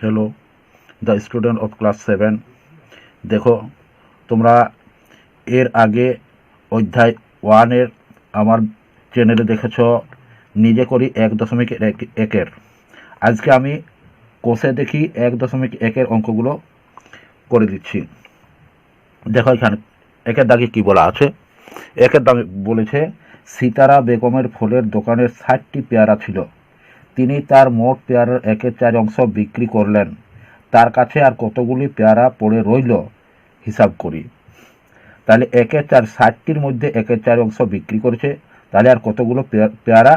Hello the student of class 7। দেখো, তোমরা এর আগে অধ্যায় 1-এর আমার চ্যানেলে দেখেছ নিজে করি 1.1-এর। আজকে আমি কোষে দেখি 1.1-এর অঙ্কগুলো করে দিচ্ছি। দেখো এখানে একের দাগে কি বলা আছে। একের দাগে বলেছে সিতারা বেগমের ফলের দোকানের 60টি পেয়ারা ছিল। তিনি তার মোট পেয়ারার 1/4 বিক্রি করলেন। তার কাছে আর কতগুলি পেয়ারা পড়ে রইল হিসাব করি। তাহলে 1/4, 60টির মধ্যে 1/4 বিক্রি করেছে, তাহলে আর কতগুলো পেয়ারা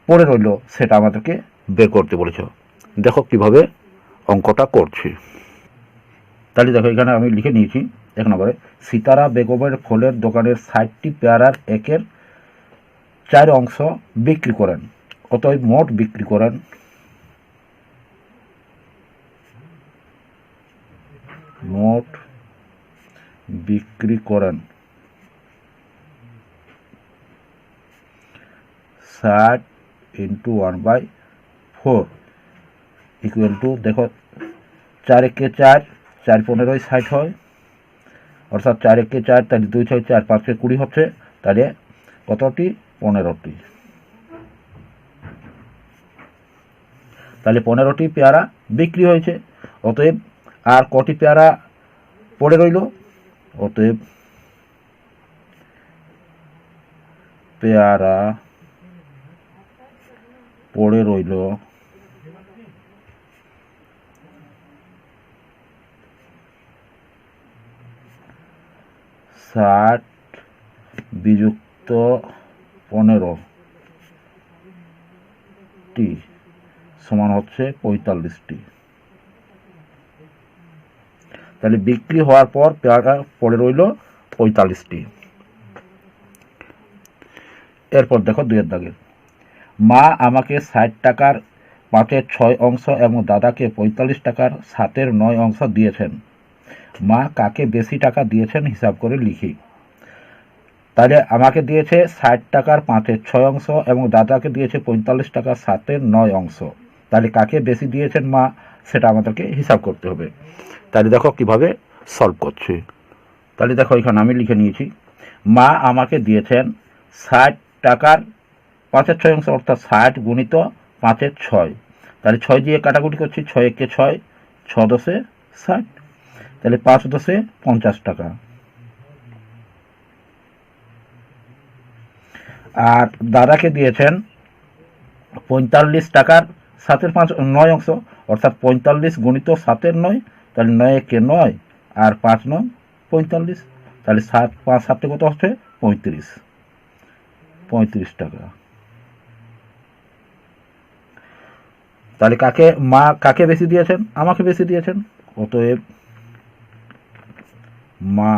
পড়ে রইল সেটা আমাদেরকে বের করতে বলেছ। দেখো কিভাবে অঙ্কটা করছি। তাহলে দেখো এখানে আমি লিখে নিয়েছি 1 নম্বরে সিতারা বেগমের ফলের দোকানের 60টি পেয়ারার 1/4 বিক্রি করেন। অতএব মোট বিক্রি করেন মোট বিক্রি করেন 60 × 1/4 ইকুয়াল টু, দেখো 4 একে 4, 4 15 60 হয়, অর্থাৎ 4 একে 4, তাহলে 2 6 4, 5 20 হচ্ছে, তাহলে কতটি? 15টি। তাহলে 15টি পেয়ারা বিক্রি হয়েছে। অতএব আর কটি পেয়ারা পড়ে রইল? অতএব পেয়ারা পড়ে রইল 60 বিযুক্ত 15টি সমান হচ্ছে 45টি। তাহলে বিক্রি হওয়ার পর পেয়ারা পড়ে রইল 45টি। এরপর দেখো 2-এর দাগে মা আমাকে 60 টাকার 5/6 এবং দাদাকে 45 টাকার 7/9 দিয়েছেন। মা কাকে বেশি টাকা দিয়েছেন হিসাব করে লিখি। তাহলে আমাকে দিয়েছে 60 টাকার 5/6 এবং দাদাকে দিয়েছে 45 টাকার 7/9। তাহলে কাকে বেশি দিয়েছেন মা সেটা আমাদেরকে হিসাব করতে হবে। তাহলে দেখো কিভাবে সলভ করছি। তাহলে দেখো এখানে আমি লিখে নিয়েছি মা আমাকে দিয়েছেন 60 টাকার 5/6, অর্থাৎ 60 গুণিত 5/6। তাহলে 6 দিয়ে কাটাকুটি করছি, 6 একে 6, 6 10 60, তাহলে 5 10 50 টাকা। আর দাদাকে দিয়েছেন 45 টাকার 7/9, অর্থাৎ 45 গুণিত 7/9, তাহলে 9 একে 9 আর 5 9 45, তাহলে 7 5 7 কত হচ্ছে? 35 টাকা। তাহলে মা কাকে বেশি দিয়েছেন? আমাকে বেশি দিয়েছেন। অতএব মা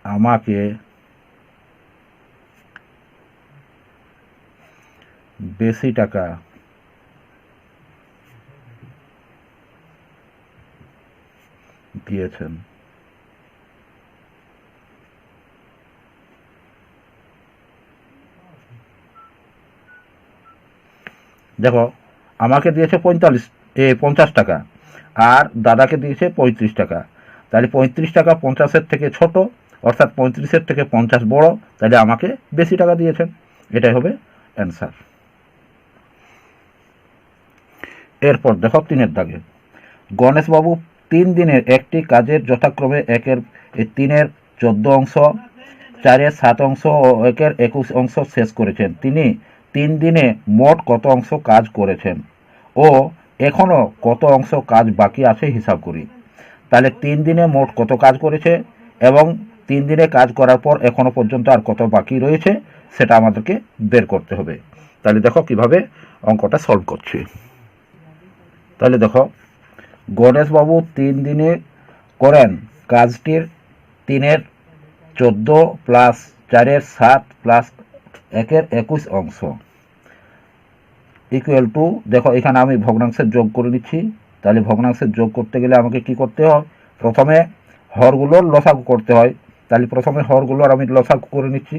আমাকে বেশি টাকা দিয়েছেন। দেখো আমাকে দিয়েছে 50 টাকা আর দাদাকে দিয়েছে 35 টাকা। তাহলে 35 টাকা 50-এর থেকে ছোট, অর্থাৎ 35-এর থেকে 50 বড়, তাহলে আমাকে বেশি টাকা দিয়েছেন। এটাই হবে অ্যান্সার। এরপর দেখো 3-এর দাগে গণেশবাবু 3 দিনের একটি কাজের যথাক্রমে 3-এর 14, 4-এর 7 ও 1-এর 21 শেষ করেছেন। তিনি 3 দিনে মোট কত অংশ কাজ করেছেন ও এখনো কত অংশ কাজ বাকি আছে হিসাব করি। তাহলে 3 দিনে মোট কত কাজ করেছে এবং 3 দিনে কাজ করার পর এখনো পর্যন্ত আর কত বাকি রয়েছে সেটা আমাদেরকে বের করতে হবে। তাহলে দেখো কিভাবে অঙ্কটা সলভ করছি। তাহলে দেখো গণেশবাবু 3 দিনে করেন কাজটির 3-এর 14 প্লাস 4-এর 7 প্লাস 1-এর 21 ইকুয়াল টু, দেখো এখানে আমি ভগ্নাংশের যোগ করে নিচ্ছি। তাহলে ভগ্নাংশের যোগ করতে গেলে আমাকে কি করতে হয়? প্রথমে হরগুলোর লসাগু করতে হয়। তাহলে প্রথমে হরগুলোর আমি লসাগু করে নিচ্ছি।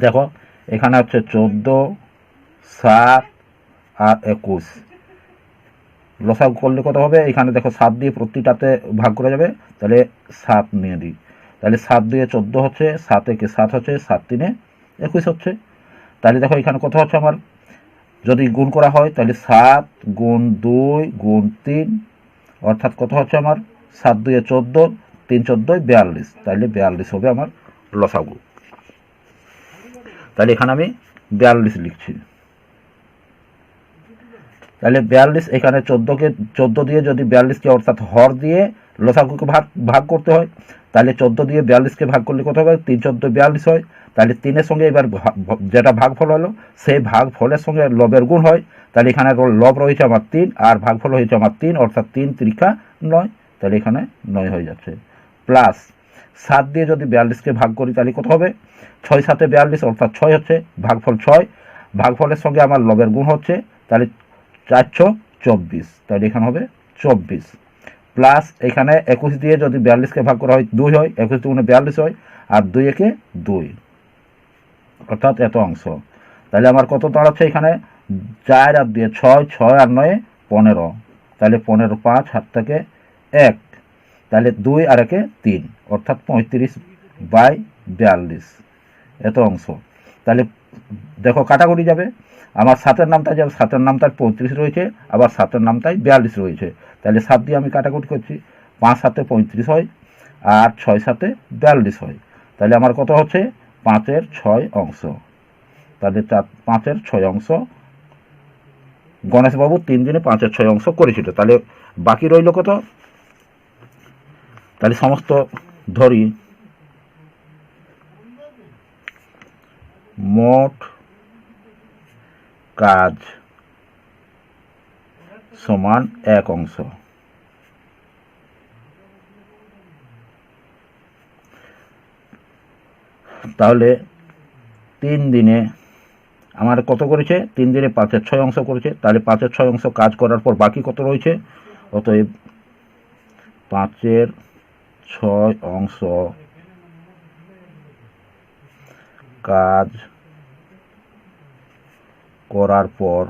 দেখো এখানে হচ্ছে 14, 7 আর 21, লসাগু করলে কত হবে, এখানে দেখো 7 দিয়ে প্রতিটাতে ভাগ করা যাবে, তাহলে 7 নিয়ে দিই, তাহলে 7 2 14 হচ্ছে, 7 1 7 হচ্ছে, 7 3 21 হচ্ছে। তাহলে দেখো এখানে কত হচ্ছে আমার, যদি গুণ করা হয় তাহলে 7 গুণ 2 গুণ 3, অর্থাৎ কত হচ্ছে আমার 7 2 14, 3 14 42, তাহলে 42 হবে আমার লসাগু। তাহলে এখানে আমি 42 লিখছি। তাহলে 42, এখানে 14 দিয়ে যদি 42কে অর্থাৎ হর দিয়ে লসাগুকে ভাগ করতে হয়, তাহলে 14 দিয়ে 42কে ভাগ করলে কত হবে, 3 14 42 হয়। তাহলে 3-এর সঙ্গে এবার যেটা ভাগফল হলো সেই ভাগফলের সঙ্গে লবের গুণ হয়, তাহলে এখানে লব রয়েছে আমার 3 আর ভাগফল হয়েছে আমার 3, অর্থাৎ 3 3 9, তাহলে এখানে 9 হয়ে যাচ্ছে। প্লাস 7 দিয়ে যদি 42কে ভাগ করি তাহলে কত হবে, 6 7 42, অর্থাৎ 6 হচ্ছে, ভাগফল 6, ভাগফলের সঙ্গে আমার লবের গুণ হচ্ছে, তাহলে 424, তাহলে এখানে হবে 24। প্লাস এখানে 21 দিয়ে যদি 42কে ভাগ করা হয় 2 হয়, 21 2 42 হয়, আর 2 1 2, অর্থাৎ এত অংশ। তাহলে আমার কত দাঁড়াচ্ছে এখানে, 4 আর 2 6, 6 আর 9 15, তাহলে 15 5 হাত থেকে 1, তাহলে 2 আর 1 3, অর্থাৎ 35/42 এত অংশ। তাহলে দেখো কাটাকুটি যাবে, আমার 7-এর নামটায় যাবে, 7-এর নামটায় 35 রয়েছে, আবার 7-এর নামটায় 42 রয়েছে, তাহলে 7 দিয়ে আমি কাটাকুটি করছি, 5 7 35 হয়, আর 6 7 42 হয়, তাহলে আমার কত হচ্ছে 5-এর 6 অংশ। তাহলে 5-এর 6 অংশ গণেশবাবু 3 দিনে 5-এর 6 অংশ করেছিল। তাহলে বাকি রইল কত, তাহলে সমস্ত ধরি, মোট কাজ সমান 1 অংশ। তাহলে 3 দিনে আমার কত করেছে, 3 দিনে 5-এর 6 অংশ করেছে, তাহলে 5-এর 6 অংশ কাজ করার পর বাকি কত রয়েছে, অতএব 5-এর 6 অংশ কাজ করার পর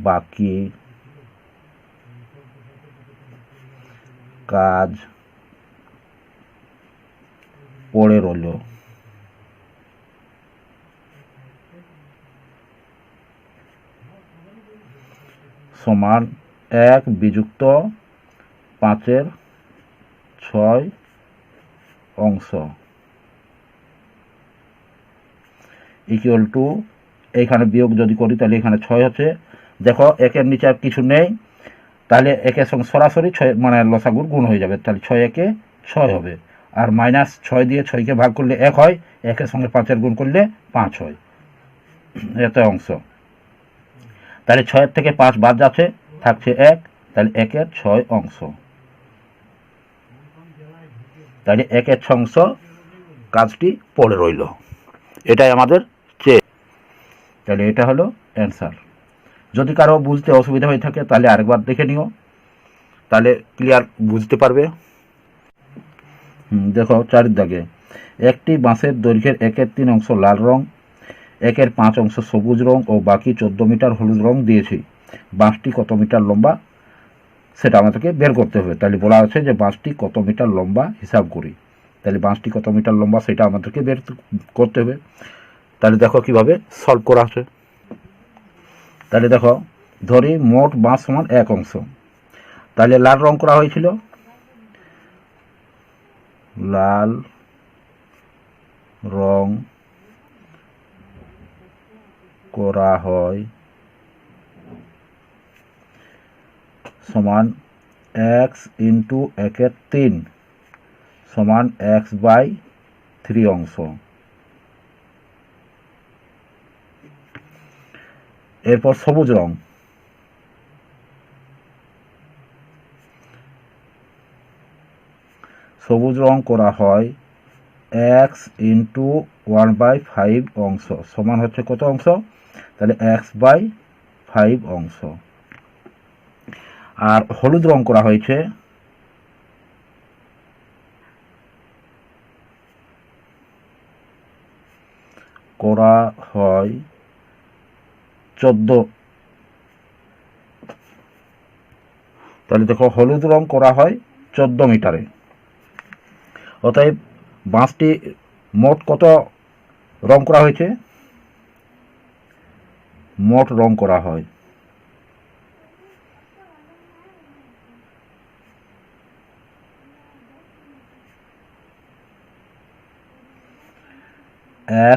বাকি কাজ পড়ে রইল। সমান 1 বিযুক্ত 5-এর 6 অংশ ইকুয়াল টু, এইখানে বিয়োগ যদি করি তাহলে এখানে 6 হচ্ছে, দেখো 1-এর নিচে আর কিছু নেই, তাহলে 1-এর সঙ্গে সরাসরি 6 মানে লসাগুর গুণ হয়ে যাবে, তাহলে 6 1 6 হবে, আর -6 দিয়ে 6কে ভাগ করলে 1 হয়, 1-এর সঙ্গে 5-এর গুণ করলে 5 হয়, এত অংশ। তাহলে 6-এর থেকে 5 বাদ যাচ্ছে, থাকছে 1, তাহলে 1-এর 6 অংশ, তাহলে 1-এর 6 অংশ কাজটি পড়ে রইল, এটাই আমাদের চেয়ে। তাহলে এটা হলো অ্যান্সার। যদি কারো বুঝতে অসুবিধা হয়ে থাকে তাহলে আরেকবার দেখে নিও, তাহলে ক্লিয়ার বুঝতে পারবে। দেখো 4 দাগে, একটি বাঁশের দৈর্ঘ্যের 1-এর 3 অংশ লাল রং, 1-এর 5 অংশ সবুজ রং ও বাকি 14 মিটার হলুদ রং দিয়েছি, বাঁশটি কত মিটার লম্বা সেটা আমাদেরকে বের করতে হবে। তাহলে বলা আছে যে বাঁশটি কত মিটার লম্বা হিসাব করি, তাহলে বাঁশটি কত মিটার লম্বা সেটা আমাদেরকে বের করতে হবে। তাহলে দেখো কিভাবে সলভ করা আছে। তাহলে দেখো ধরি মোট বাঁশ সমান 1 অংশ, তাহলে লাল রং করা হয়েছিল, লাল রং করা হয় সমান x ইন্টু 1-এর 3 সমান x/3 অংশ। এরপর সবুজ রং, সবুজ রং করা হয় x ইন্টু 1/5 অংশ সমান হচ্ছে কত অংশ, তাহলে x/5 অংশ। আর হলুদ রং করা হয়েছে 14, তাহলে দেখো হলুদ রং করা হয় 14 মিটারে। অতএব বাঁশটি মোট কত রং করা হয়েছে? মোট রং করা হয়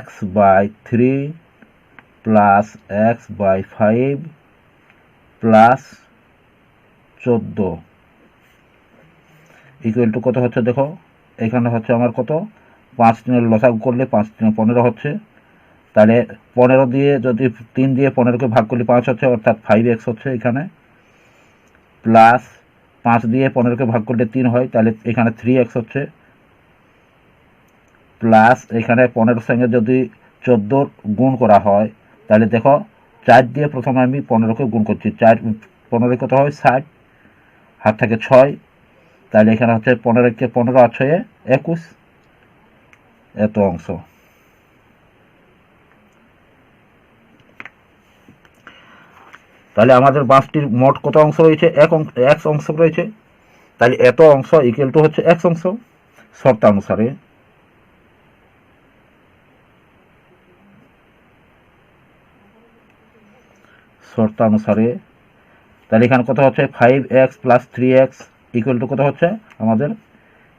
x/3 plus x/5 plus 14 equal to কত হচ্ছে? দেখো এখানে হচ্ছে আমার কত, 5 দিনের লসাগু করলে 5 দিনে 15 হচ্ছে। তাহলে 15 দিয়ে যদি 3 দিয়ে 15কে ভাগ করলে 5 হচ্ছে, অর্থাৎ 5x হচ্ছে এখানে, প্লাস 5 দিয়ে 15কে ভাগ করলে 3 হয়, তাহলে এখানে 3x হচ্ছে, প্লাস এখানে 15 সঙ্গে যদি 14 গুণ করা হয়, তাহলে দেখো 4 দিয়ে প্রথমে আমি 15কে গুণ করছি, 4 15 কত হয়? 60, হাত থেকে 6, তাহলে এখানে হচ্ছে 15কে 15 আর 6 21, এত অংশ। তাহলে আমাদের বাঁশটির মোট কত অংশ রয়েছে? এক অংশ রয়েছে। তাহলে এত অংশ ইকুয়াল টু হচ্ছে এক অংশ শর্তানুসারে। তাহলে এখানে কত হচ্ছে? 5x plus 3x equal to কত হচ্ছে আমাদের?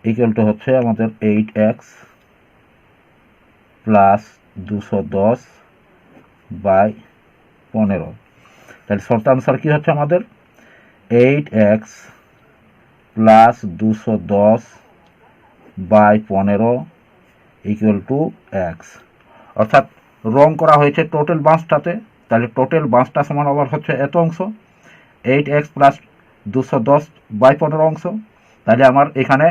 ইকুয়াল টু হচ্ছে আমাদের 8x প্লাস 210/15। তাহলে শর্তানুসারে কি হচ্ছে আমাদের? 8x plus 210/15 equal to x। অর্থাৎ রং করা হয়েছে টোটাল বাঁশটাতে, তাহলে টোটাল বাঁশটা সমান আবার হচ্ছে এত অংশ, 8x প্লাস 210/15 অংশ। তাহলে আমার এখানে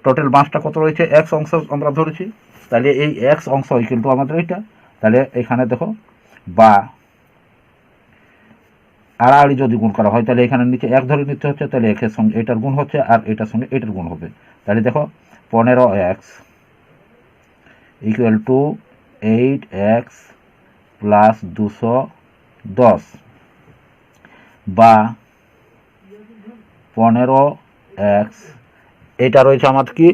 টোটাল বাঁশটা কত রয়েছে? x অংশ আমরা ধরেছি, তাহলে এই x অংশ কিন্তু আমাদের এইটা। তাহলে এখানে দেখো বা আড়াআড়ি যদি গুণ করা হয়, তাহলে এখানে নিচে 1 ধরে নিতে হচ্ছে, তাহলে একের সঙ্গে এটার গুণ হচ্ছে আর এটার সঙ্গে এটার গুণ হবে। তাহলে দেখো 15x equal to 8x plus 210 বা 15x, এটা রয়েছে আমার কি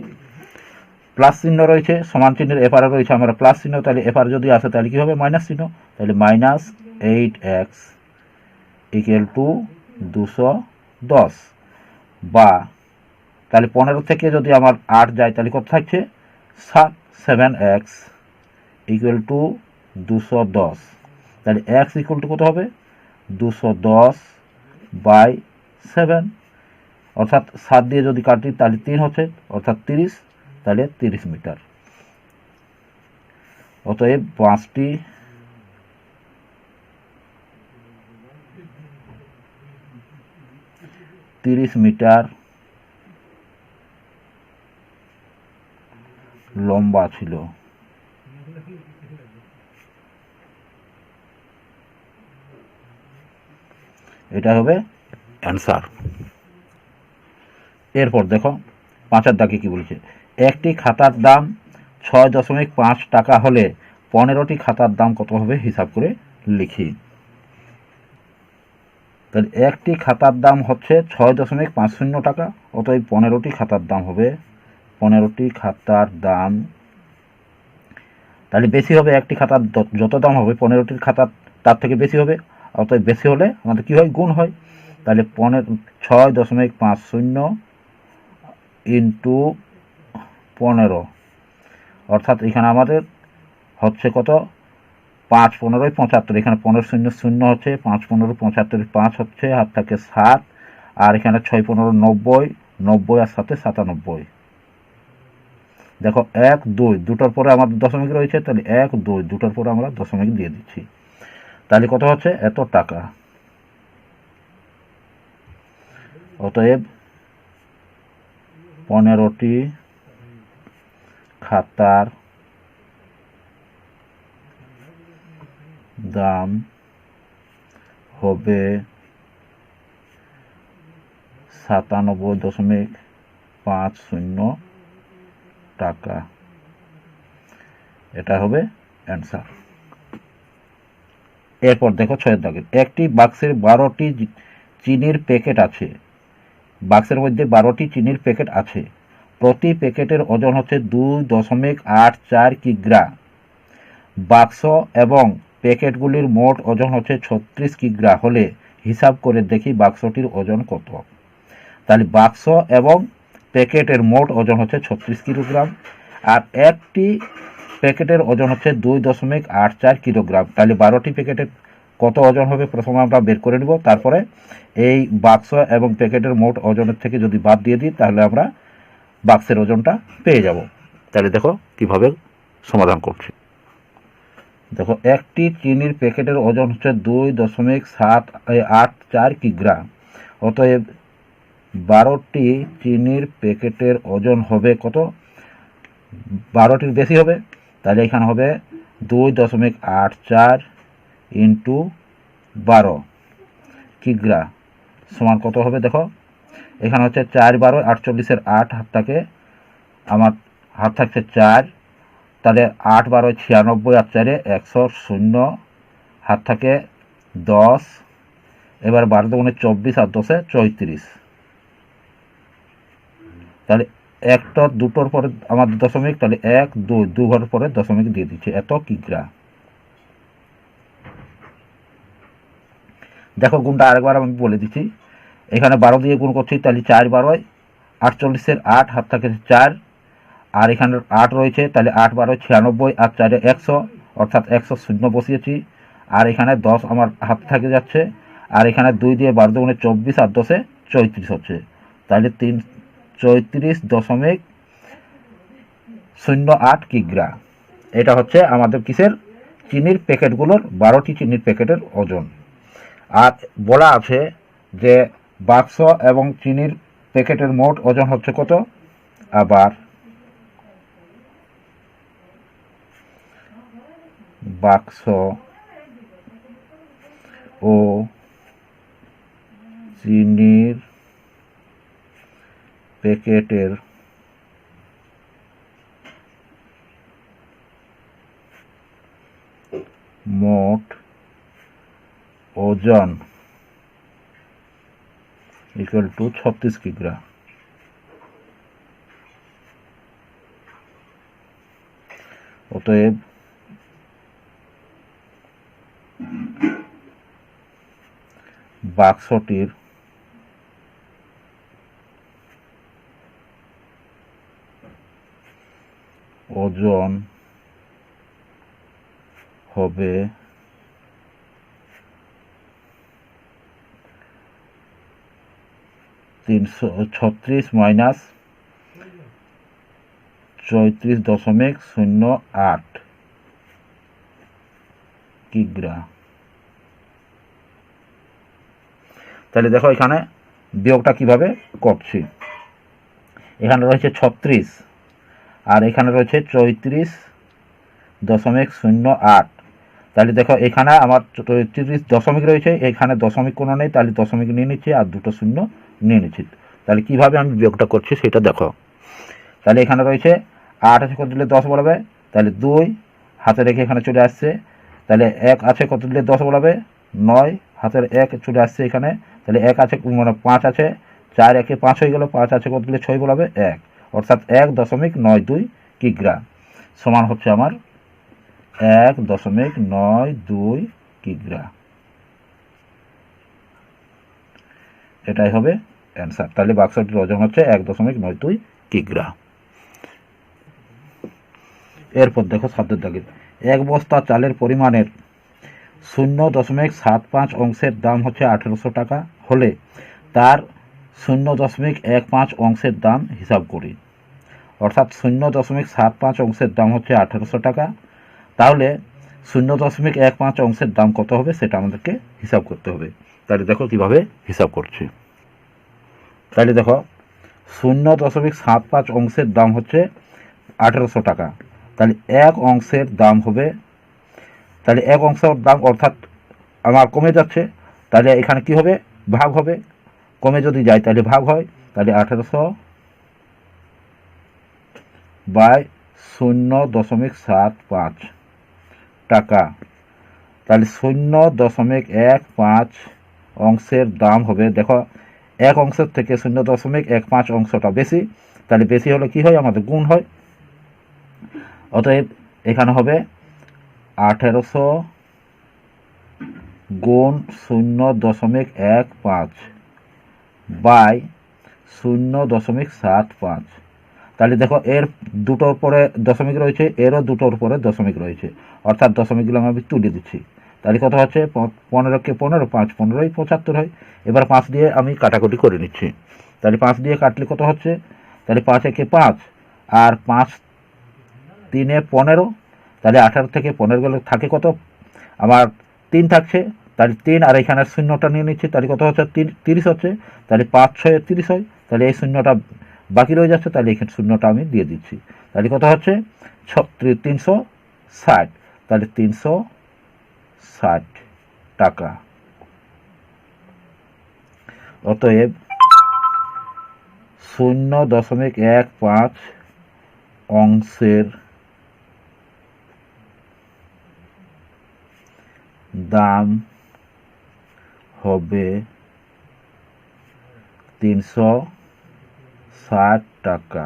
প্লাস চিহ্ন রয়েছে, সমান চিহ্নের এপারে রয়েছে আমার প্লাস চিহ্ন, তাহলে এপারে যদি আসে তাহলে কি হবে? মাইনাস চিহ্ন, তাহলে মাইনাস 8x ইকুয়াল টু 210 বা তাহলে 15 থেকে যদি আমার 8 যায় তাহলে কত থাকছে? 7x equal to 210। তাহলে x ইকুয়াল টু কত হবে? 210/7, অর্থাৎ 7 দিয়ে যদি কাটি তাহলে 3 হচ্ছে, অর্থাৎ 30, তাহলে 30 মিটার। অতএব বাঁশটি মিটার লম্বা ছিল। এটা হবে অ্যান্সার। এরপর দেখো 5 দাগে কি বলছে? একটি খাতার দাম 6.5 টাকা হলে 15টি খাতার দাম কত হবে? হিসাব করে লিখি। তাহলে একটি খাতার দাম হচ্ছে 6.50 টাকা, অতএব 15টি খাতার দাম হবে 15টি খাতার দাম। তাহলে বেশি হবে, একটি খাতার যত দাম হবে 15টির খাতার তার থেকে বেশি হবে, অতএব বেশি হলে আমাদের কি হয়? গুণ হয়। তাহলে 6.50 ইন্টু 15, অর্থাৎ এখানে আমাদের হচ্ছে কত? 5 15 75, এখানে 15 শূন্য শূন্য হচ্ছে, 5 15 75, 5 হচ্ছে, হাত থাকে 7, আর এখানে 6 15 90, 90 আর 7 97। দেখো 1 2 দুটোর পরে আমাদের দশমিক রয়েছে, তাহলে 1 2 দুটোর পরে আমরা দশমিক দিয়ে দিচ্ছি। তাহলে কত হচ্ছে? এত টাকা। অতএব 15টি খাতার দাম হবে 97.50 টাকা। এটা হবে অ্যান্সার। এরপর দেখো 6 দাগের, একটি বাক্সের 12টি চিনির প্যাকেট আছে। বাক্সের মধ্যে 12টি চিনির প্যাকেট আছে। প্রতি প্যাকেটের ওজন হচ্ছে 2.84 কিগ্রা। বাক্স এবং প্যাকেটগুলির মোট ওজন হচ্ছে 36 কিগ্রা হলে হিসাব করে দেখি বাক্সটির ওজন কত। তাহলে বাক্স এবং প্যাকেটের মোট ওজন হচ্ছে 36 কিলোগ্রাম, আর একটি প্যাকেটের ওজন হচ্ছে 2.84 কিলোগ্রাম। তাহলে 12টি প্যাকেটের কত ওজন হবে প্রথমে আমরা বের করে নেব, তারপরে এই বাক্স এবং প্যাকেটের মোট ওজনের থেকে যদি বাদ দিয়ে দিই তাহলে আমরা বাক্সের ওজনটা পেয়ে যাব। তাহলে দেখো কিভাবে সমাধান করছি। দেখো, একটি চিনির প্যাকেটের ওজন হচ্ছে 2.784 কিগ্রা। অতএব 12টি চিনির প্যাকেটের ওজন হবে কত? 12টির বেশি হবে, তাহলে এখানে হবে 2.84 ইন্টু 12 কিগ্রা সমান কত হবে? দেখো এখানে হচ্ছে 4 12 48-এর 8 হাতটাকে আমার হাত থাকছে 4, তাহলে 8 12 96 আর 4 100 হাত থাকে 10, এবার 12 দুগুণে 24 আর 10 34। তাহলে একটা দুটোর পরে আমার দশমিক, তাহলে 1 2 ঘরের পরে দশমিক দিয়ে দিচ্ছে, এত কিগ্রা। দেখো গুণটা আরেকবার আমি বলে দিচ্ছি। এখানে 12 দিয়ে গুণ করছি, তাহলে 4 12 48-এর 8 হাত থাকে 4, আর এখানে 8 রয়েছে, তাহলে 8 12 96 আর 4 100, অর্থাৎ 100 বসিয়েছি। আর এখানে 10 আমার হাত থাকে যাচ্ছে, আর এখানে 2 দিয়ে 12 দুগুণে 24 আর 10 34 হচ্ছে, তাহলে 34.08 কিগ্রা। এটা হচ্ছে আমাদের কিসের? চিনির প্যাকেটগুলোর, 12টি চিনির প্যাকেটের ওজন। আর বলা আছে যে বাক্স এবং চিনির প্যাকেটের মোট ওজন হচ্ছে কত? আবার বাক্স ও চিনির প্যাকেটের মোট ওজন ইকুয়াল টু 36 কিগ্রা। অতএব বাক্সটির ওজন হবে 336 মাইনাস 34.08 কিগ্রা। তাহলে দেখো এখানে বিয়োগটা কিভাবে করছি। এখানে রয়েছে 36 আর এখানে রয়েছে 34.08। তাহলে দেখো এখানে আমার 33 দশমিক রয়েছে, এখানে দশমিক কোনো নেই, তাহলে দশমিক নিয়ে নিচ্ছি আর দুটো শূন্য নিয়ে নিচ্ছি। তাহলে কিভাবে আমি বিয়োগটা করছি সেটা দেখো। তাহলে এখানে রয়েছে 8 আছে, কত দিলে 10 বলাবে, তাহলে 2 হাতে রেখে এখানে চলে আসছে। তাহলে 1 আছে, কত দিলে 10 বলাবে, 9 হাতের 1 চলে আসছে এখানে। তাহলে 1 আছে, মানে 5 আছে, 4 1 5 হয়ে গেল, 5 আছে, কত দিলে 6 বলাবে 1, অর্থাৎ 1.92 কিগ্রা সমান হচ্ছে আমার 1.92 কিগ্রা। এটাই হবে অ্যান্সার। তাহলে বাক্সটির ওজন হচ্ছে 1.92 কিগ্রা। এরপর দেখো 7 দাগের, 1 বস্তা চালের পরিমাণের 0.75 অংশের দাম হচ্ছে 1800 টাকা হলে তার 0.15 অংশের দাম হিসাব করি। অর্থাৎ 0.75 অংশের দাম হচ্ছে 1800 টাকা, তাহলে 0.15 অংশের দাম কত হবে সেটা আমাদেরকে হিসাব করতে হবে। তাহলে দেখো কিভাবে হিসাব করছি। তাহলে দেখো 0.75 অংশের দাম হচ্ছে 1800 টাকা, তাহলে 1 অংশের দাম হবে, তাহলে 1 অংশের দাম অর্থাৎ আমার কমে যাচ্ছে, তাহলে এখানে কি হবে? ভাগ হবে। কমে যদি যায় তাহলে ভাগ হয়, তাহলে 1800 বাই 0.75 টাকা, তাহলে 0.15 অংশের দাম হবে, দেখো 1 অংশের থেকে 0.15 অংশটা বেশি, তাহলে বেশি হলে কি হয়, আমাদের গুণ হয়। অতএব এখানে হবে 1800 গুণ 0.15 বাই 0.75। তাহলে দেখো এর দুটোর পরে দশমিক রয়েছে, এরও দুটোর পরে দশমিক রয়েছে, অর্থাৎ দশমিকগুলো আমি তুলে দিচ্ছি। তাহলে কত হচ্ছে, 15কে 15, 5 15ই 75 হয়। এবার 5 দিয়ে আমি কাটাকুটি করে নিচ্ছি। তাহলে 5 দিয়ে কাটলে কত হচ্ছে, তাহলে 5 একে 5 আর 5 3 15, তাহলে 18 থেকে 15 গেলে থাকে কত, আমার 3 থাকছে। তাহলে 3 আর এখানে শূন্যটা নিয়ে নিচ্ছি, তাহলে কত হচ্ছে, 30 হচ্ছে। তাহলে 5 6 30 হয়, তাহলে এই শূন্যটা বাকি রয়ে যাচ্ছে, তাহলে এখানে শূন্যটা আমি দিয়ে দিচ্ছি। তাহলে কত হচ্ছে, 360, তাহলে 360 টাকা। অতএব 0.15 অংশের দাম হবে 360 টাকা।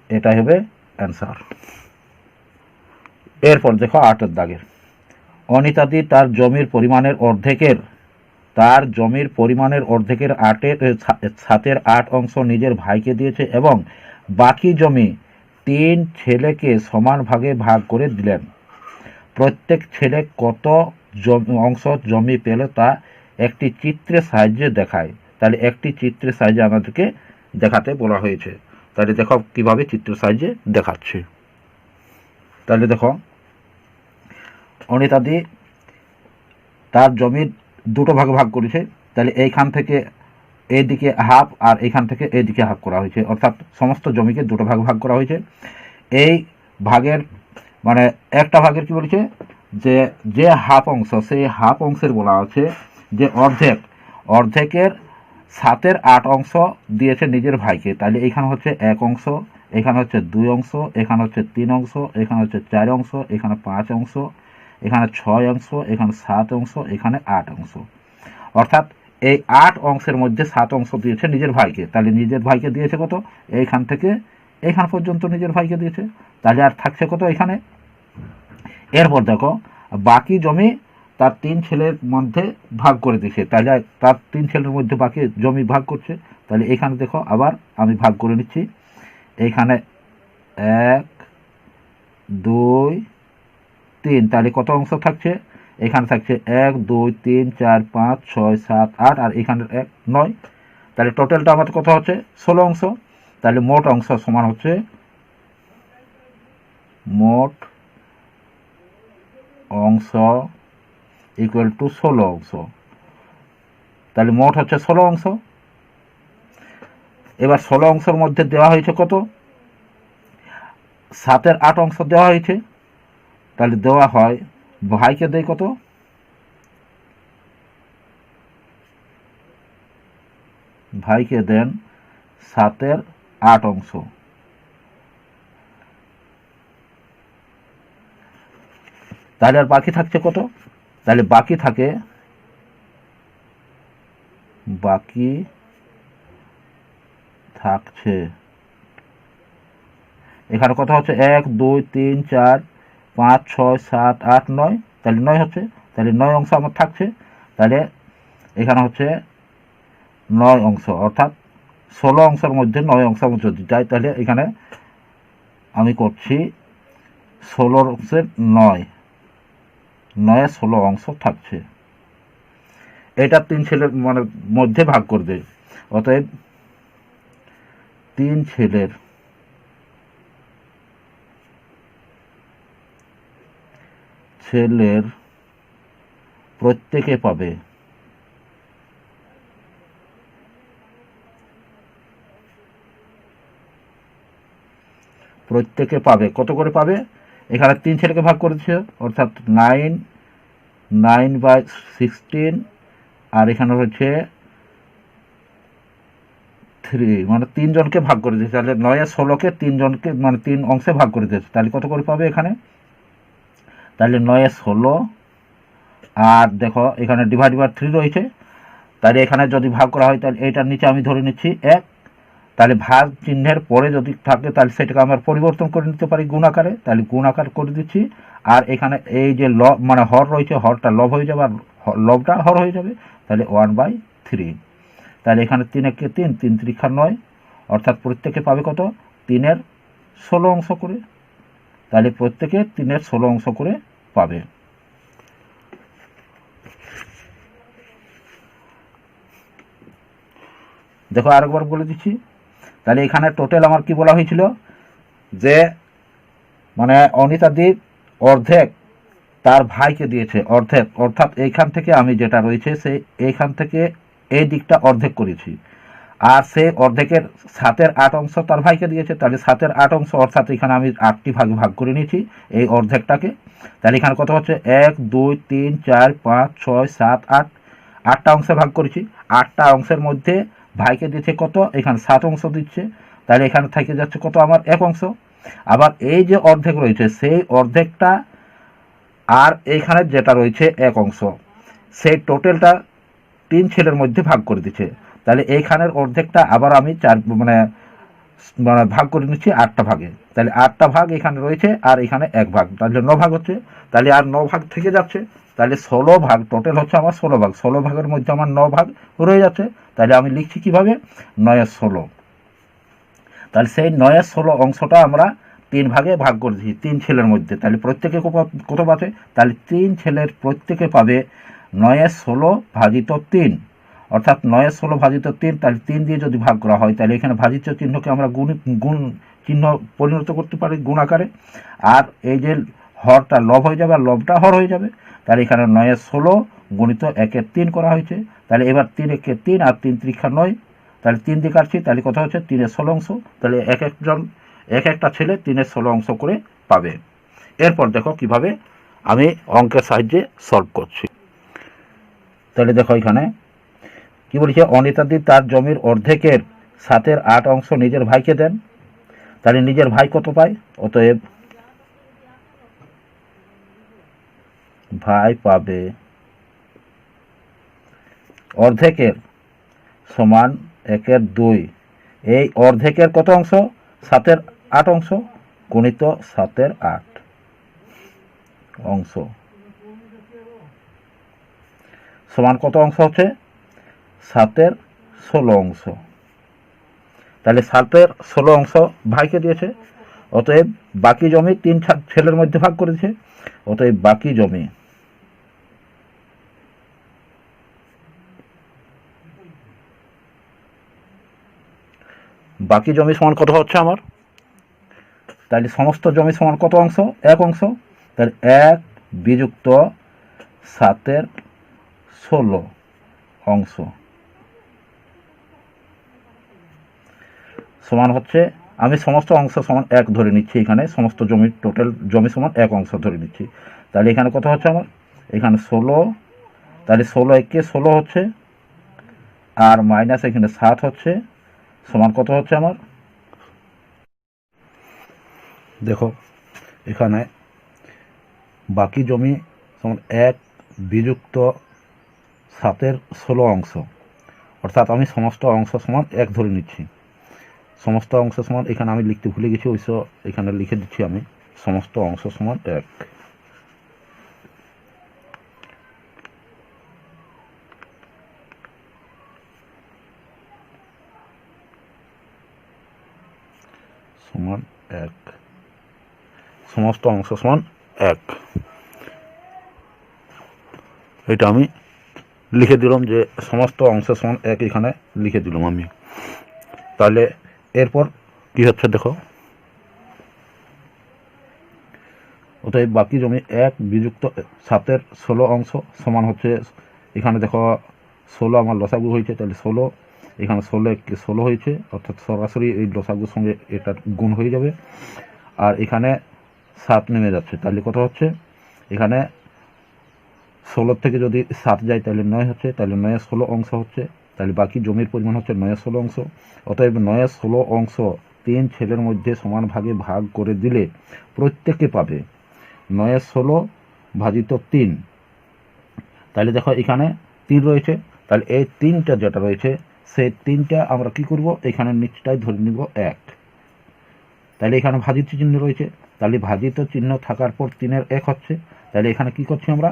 এটাই হবে অ্যান্সার। এরপর দেখো 8 দাগের, অনিতাদি তার জমির পরিমাণের অর্ধেকের 8 অংশ নিজের ভাইকে দিয়েছে এবং বাকি জমি 3 ছেলেকে সমান ভাগে ভাগ করে দিলেন। প্রত্যেক ছেলে কত অংশ জমি পেল তা একটি চিত্রের সাহায্যে দেখায়। তাহলে একটি চিত্রের সাহায্যে আমাদেরকে দেখাতে বলা হয়েছে। তাহলে দেখো কিভাবে চিত্রের সাহায্যে দেখাচ্ছে। তাহলে দেখো, অনিতাদি তার জমির দুটো ভাগে ভাগ করেছে। তাহলে এইখান থেকে এইদিকে হাফ আর এইখান থেকে এইদিকে হাফ করা হয়েছে, অর্থাৎ সমস্ত জমিকে দুটো ভাগ ভাগ করা হয়েছে। এই ভাগের মানে একটা ভাগের কি বলেছে, যে হাফ অংশ, সেই হাফ অংশের বলা আছে যে অর্ধেকের 7/8 অংশ দিয়েছে নিজের ভাইকে। তাহলে এখানে হচ্ছে 1 অংশ, এখানে হচ্ছে 2 অংশ, এখানে হচ্ছে 3 অংশ, এখানে হচ্ছে 4 অংশ, এখানে 5 অংশ, এখানে 6 অংশ, এখানে 7 অংশ, এখানে 8 অংশ। অর্থাৎ এই 8 অংশের মধ্যে 7 অংশ দিয়েছে নিজের ভাইকে। তাহলে নিজের ভাইকে দিয়েছে কত, এইখান থেকে এইখান পর্যন্ত নিজের ভাইকে দিয়েছে। তাহলে আর থাকছে কত এখানে। এরপর দেখো, বাকি জমি তার 3 ছেলের মধ্যে ভাগ করে দিয়েছে। তাহলে তার 3 ছেলের মধ্যে বাকি জমি ভাগ করছে। তাহলে এখানে দেখো আবার আমি ভাগ করে নিচ্ছি। এইখানে 1 2 3, তাহলে কত অংশ থাকছে, এখানে থাকছে 1 2 3 4 5 6 7 8 আর এখানে 1 9। তাহলে টোটালটা আমাদের কত হচ্ছে, 16 অংশ। তাহলে মোট অংশ সমান হচ্ছে, মোট অংশ ইকুয়াল টু 16 অংশ। তাহলে মোট হচ্ছে 16 অংশ। এবার 16 অংশের মধ্যে দেওয়া হয়েছে কত, 7/8 অংশ দেওয়া হয়েছে। তাহলে দেওয়া হয়, ভাইকে দেয় কত, ভাইকে দেন 7/8 অংশ। তাহলে আর বাকি থাকছে কত, তাহলে বাকি থাকছে এখানে কত হচ্ছে, 1 2 3 4 5 6 7 8 9, তাহলে 9 হচ্ছে। তাহলে 9 অংশ আমার থাকছে। তাহলে এখানে হচ্ছে 9 অংশ, অর্থাৎ 16 অংশের মধ্যে 9 অংশ আমি যদি যাই, তাহলে এখানে আমি করছি 16 অংশের 9 16 অংশ থাকছে। এটা 3 ছেলের মানে মধ্যে ভাগ করবে। অতএব 3 ছেলের প্রত্যেকে পাবে কত করে পাবে। এখানে 3 ছেলেকে ভাগ করেছে, অর্থাৎ 9/16, আর এখানে হচ্ছে 3, মানে 3 জনকে ভাগ করে দিয়েছে। তাহলে 9 আর 16কে 3 জনকে মানে 3 অংশে ভাগ করে দিয়েছে। তাহলে কত করে পাবে এখানে, তাহলে 9-16, আর দেখো এখানে ডিভাইড বাই 3 রয়েছে, তাহলে এখানে যদি ভাগ করা হয় তাহলে এইটার নিচে আমি ধরে নিচ্ছি 1, তাহলে ভাগ চিহ্নের পরে যদি থাকে তাহলে সেটাকে আমরা পরিবর্তন করে নিতে পারি গুণাকারে, তাহলে গুণাকার করে দিচ্ছি। আর এখানে এই যে মানে হর রয়েছে, হরটা লব হয়ে যাবে আর লবটা হর হয়ে যাবে, তাহলে 1/3। তাহলে এখানে 3 একে 3, 3 3 9, অর্থাৎ প্রত্যেকে পাবে কত, 3-এর 16 অংশ করে। তাহলে প্রত্যেকে 3-এর 16 অংশ করে পাবে। দেখো আরেকবার বলে দিচ্ছি, তাহলে এখানে টোটাল আমার কি বলা হয়েছিল, যে মানে অনিতাদি অর্ধেক তার ভাইকে দিয়েছে, অর্ধেক, অর্থাৎ এইখান থেকে আমি যেটা রয়েছে সেই এইখান থেকে এই দিকটা অর্ধেক করেছি, আর সেই অর্ধেকের 7/8 অংশ তার ভাইকে দিয়েছে, তাহলে 7/8 অংশ, অর্থাৎ এখানে আমি 8টি ভাগে ভাগ করে নিয়েছি এই অর্ধেকটাকে। তাহলে এখানে কত হচ্ছে, 1 2 3 4 5 6 7 8, 8টা অংশে ভাগ করেছি। 8টা অংশের মধ্যে ভাইকে দিচ্ছে কত, এখানে 7 অংশ দিচ্ছে, তাহলে এখানে থেকে যাচ্ছে কত আমার 1 অংশ। আবার এই যে অর্ধেক রয়েছে সেই অর্ধেকটা আর এইখানে যেটা রয়েছে 1 অংশ, সেই টোটালটা 3 ছেলের মধ্যে ভাগ করে দিচ্ছে। তাহলে এইখানের অর্ধেকটা আবার আমি মানে ভাগ করে নিচ্ছি 8টা ভাগে, তাহলে 8টা ভাগ এখানে রয়েছে আর এখানে 1 ভাগ, তাহলে 9 ভাগ হচ্ছে, তাহলে আর 9 ভাগ থেকে যাচ্ছে, তাহলে 16 ভাগ, টোটাল হচ্ছে আমার 16 ভাগ, 16 ভাগের মধ্যে আমার 9 ভাগ রয়ে যাচ্ছে, তাহলে আমি লিখছি কিভাবে, 9-16। তাহলে সেই 9-16 অংশটা আমরা 3 ভাগে ভাগ করে দিচ্ছি 3 ছেলের মধ্যে, তাহলে প্রত্যেকে কত পাবে, তাহলে 3 ছেলের প্রত্যেকে পাবে 9-16 ভাজিত 3, অর্থাৎ 9-16 ভাজিত 3, তাহলে 3 দিয়ে যদি ভাগ করা হয় তাহলে এখানে ভাজিত চিহ্নকে আমরা গুণ চিহ্ন পরিণত করতে পারি গুণ আকারে, আর এই যে হরটা লব হয়ে যাবে আর লবটা হর হয়ে যাবে, তাহলে এখানে 9-16 গুণিত 1/3 করা হয়েছে। তাহলে এবার 3 একে 3 আর 3 3 9, তাহলে 3 দিয়ে কাটছি, তাহলে কথা হচ্ছে 3-এর 16 অংশ, তাহলে একটা ছেলে 3-এর 16 অংশ করে পাবে। এরপর দেখো কিভাবে আমি অঙ্কের সাহায্যে সলভ করছি। তাহলে দেখো এখানে কি বলছে, অনিতাদি তার জমির অর্ধেকের 7/8 অংশ নিজের ভাইকে দেন, তাহলে নিজের ভাই কত পায়, অতএব ভাই পাবে অর্ধেকের সমান 1/2, এই অর্ধেকের কত অংশ, 7/8 অংশ গুণিত 7/8 অংশ সমান কত অংশ হচ্ছে, 7/16 অংশ। তাহলে 7/16 অংশ ভাইকে দিয়েছে, অতএব বাকি জমি 3 ছেলের মধ্যে ভাগ করেছে, অতএব বাকি জমি সমান কত হচ্ছে আমার, তাহলে সমস্ত জমি সমান কত অংশ, 1 অংশ, তাহলে 1 বিযুক্ত 7/16 অংশ সমান হচ্ছে, আমি সমস্ত অংশ সমান 1 ধরে নিচ্ছি, এখানে সমস্ত জমির টোটাল জমি সমান 1 অংশ ধরে নিচ্ছি, তাহলে এখানে কত হচ্ছে আমার, এখানে 16, তাহলে 16 একে 16 হচ্ছে, আর মাইনাস এখানে 7 হচ্ছে, সমান কত হচ্ছে আমার, দেখো এখানে বাকি জমি সমান 1 বিযুক্ত 7/16 অংশ, অর্থাৎ আমি সমস্ত অংশ সমান 1 ধরে নিচ্ছি, সমস্ত অংশ সমান, এখানে আমি লিখতে ভুলে গেছি অবশ্য এখানে লিখে দিচ্ছি আমি, সমস্ত অংশ সমান 1। সমান 1, সমস্ত অংশ সমান 1, এটা আমি লিখে দিলাম যে সমস্ত অংশ সমান 1, এখানে লিখে দিলাম আমি। তাহলে এরপর কি হচ্ছে দেখো, অতএব বাকি জমি 1 বিযুক্ত 7/16 অংশ সমান হচ্ছে, এখানে দেখো 16 আমার লসাগু হয়েছে, তাহলে 16, এখানে 16 একে 16 হয়েছে, অর্থাৎ সরাসরি এই লসাগুর সঙ্গে এটা গুণ হয়ে যাবে, আর এখানে 7 নেমে যাচ্ছে, তাহলে কত হচ্ছে, এখানে 16 থেকে যদি 7 যায় তাহলে 9 হচ্ছে, তাহলে 9/16 অংশ হচ্ছে, তাহলে বাকি জমির পরিমাণ হচ্ছে 9/16 অংশ, অতএব 9/16 অংশ 3 ছেলের মধ্যে সমান ভাগে ভাগ করে দিলে প্রত্যেকে পাবে 9/16 ভাজিত 3। তাহলে দেখো এখানে 3 রয়েছে, তাহলে এই 3টা যেটা রয়েছে সেই 3টা আমরা কি করব, এখানে নিচটায় ধরে নিব 1। তাহলে এখানে ভাজিত চিহ্ন রয়েছে, তাহলে ভাজিত চিহ্ন থাকার পর 3-এর 1 হচ্ছে। তাহলে এখানে কি করছি আমরা,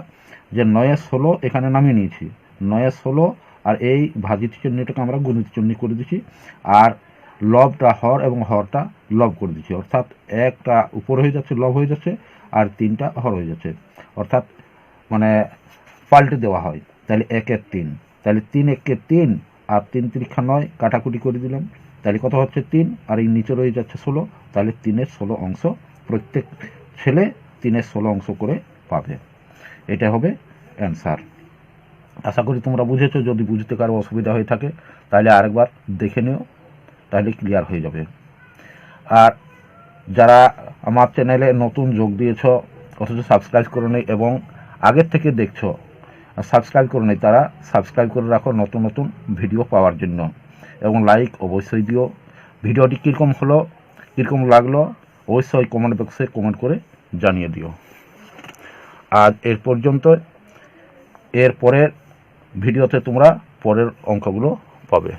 যে 9-16 এখানে নামিয়ে নিয়েছি, 9-16 আর এই ভাজিত চিহ্নটাকে আমরা গুণিত চিহ্ন করে দিচ্ছি, আর লবটা হর এবং হরটা লব করে দিচ্ছি, অর্থাৎ 1টা উপর হয়ে যাচ্ছে, লব হয়ে যাচ্ছে, আর 3টা হর হয়ে যাচ্ছে, অর্থাৎ মানে পাল্টে দেওয়া হয়। তাহলে 1-এর 3, তাহলে 3-1-কে 3 আর 3-3 9 কাটাকুটি করে দিলাম, তাহলে কত হচ্ছে 3, আর এই নিচে রয়ে যাচ্ছে 16, তাহলে 3-এর 16 অংশ প্রত্যেক ছেলে 3-এর 16 অংশ করে পাবে। এটা হবে অ্যান্সার। আশা করি তোমরা বুঝেছো। যদি বুঝতে কারো অসুবিধা হয়ে থাকে তাহলে আরেকবার দেখে নিও, তাহলে ক্লিয়ার হয়ে যাবে। আর যারা আমার চ্যানেলে নতুন যোগ দিয়েছ অথচ সাবস্ক্রাইব করো নি এবং আগের থেকে দেখছো সাবস্ক্রাইব করো নি, তারা সাবস্ক্রাইব করে রাখো নতুন নতুন ভিডিও পাওয়ার জন্য, এবং লাইক অবশ্যই দিও। ভিডিওটি কীরকম হলো, কীরকম লাগলো অবশ্যই কমেন্ট বক্সে কমেন্ট করে জানিয়ে দিও। আজ এর পর্যন্ত, এর পরের ভিডিওতে তোমরা পরের অঙ্কগুলো পাবে।